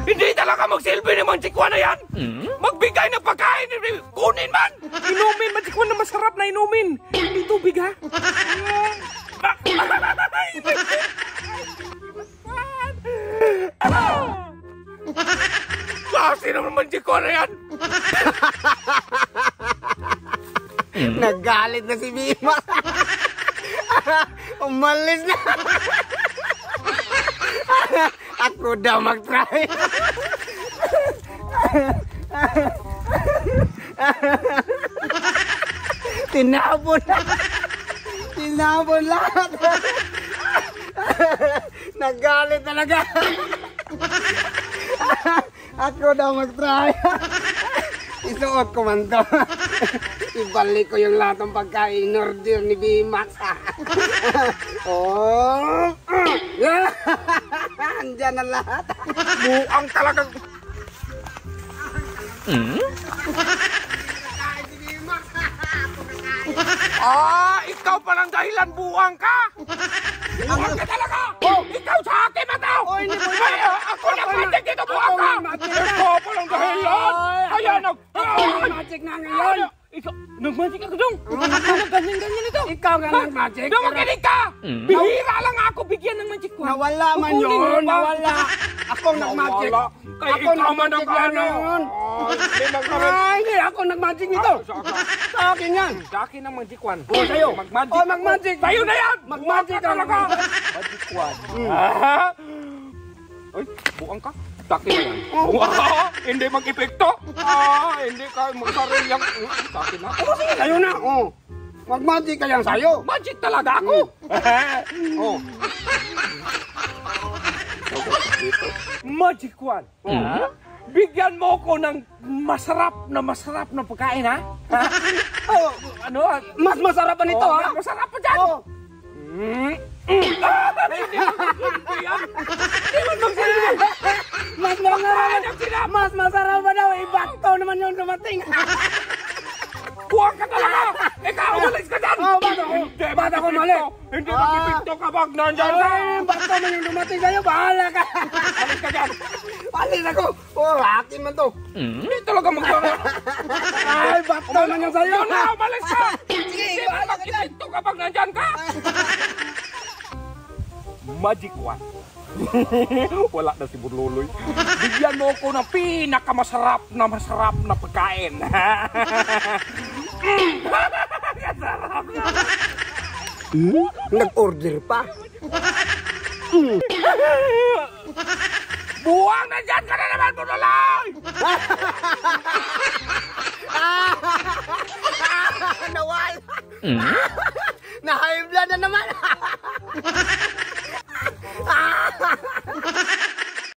Hindi talaga magsilbi ni Manchikwan na yan. Magbigay ng pagkain. Kunin man. Inumin, Manchikwan na masarap na inumin. Hindi tubig ha. Kasi naman Manchikwan na yan. Nagalit na si Bima. Umalis na. Ako daw mag-try. Tinapon na. Tinapon lahat. Nagalit talaga. Ako daw mag-try. Isuot ko man to. Ibalik ko yung lahat ng pagkain in order ni Bimax. Oh. Andiyan na lahat. Buang talagang... ikaw palang dahilan buang ka. Buang ka talaga. Ikaw sa akin mataw. Ako nag-magic dito, buang ka. Ikaw palang dahilan. Kaya Nag-magic na ngayon. Nag-magic ako dong. Ganyan-ganyan ito. Ikaw nga nag-magic. Makinig ka. Bihira lang ako bigyan ng magic ko. Nawala man yun. Nawala. Ako nag-magic. Kaya ikaw man ang ano. Hindi, ako nag-magic nito. Sa akin yan. Sa akin ang magic one. Sa'yo. Mag-magic. Mag-magic. Sa'yo na yan. Mag-magic talaga. Magic one. Ay, buang ka. Taki na yan. Hindi mag-epekto. Hindi ka mag-saril yung... Taki na. Sige, sa'yo na. Mag-magic ka yan sa'yo. Magic talaga ako. Magic one. Bigyan mo ko ng masarap na pagkain, ha? Ano? Mas masarap pa nito, ha? Masarap pa dyan. Mas masarap ba daw? Ibato naman yung dumating. Buwag ka talaga! Ikaw, umalis ka dyan! Ba't ako mali? Hindi mag-ipikto ka bag nandyan ka! Bato man yung dumating sa'yo, bahala ka! Alis ka dyan! Alis ako! Akin man to! Hindi talaga mag-ipikto! Ay, bato man yung sa'yo! Umalis ka! Hindi mag-ipikto ka bag nandyan ka! Magic one. Wala na si Burluloy. Bigyan mo ko ng pinakamasarap na pagkain. Sarap na. Nag-order pa. Buwang na dyan ka na naman, Burluloy! Nawala. Na-high blood na naman.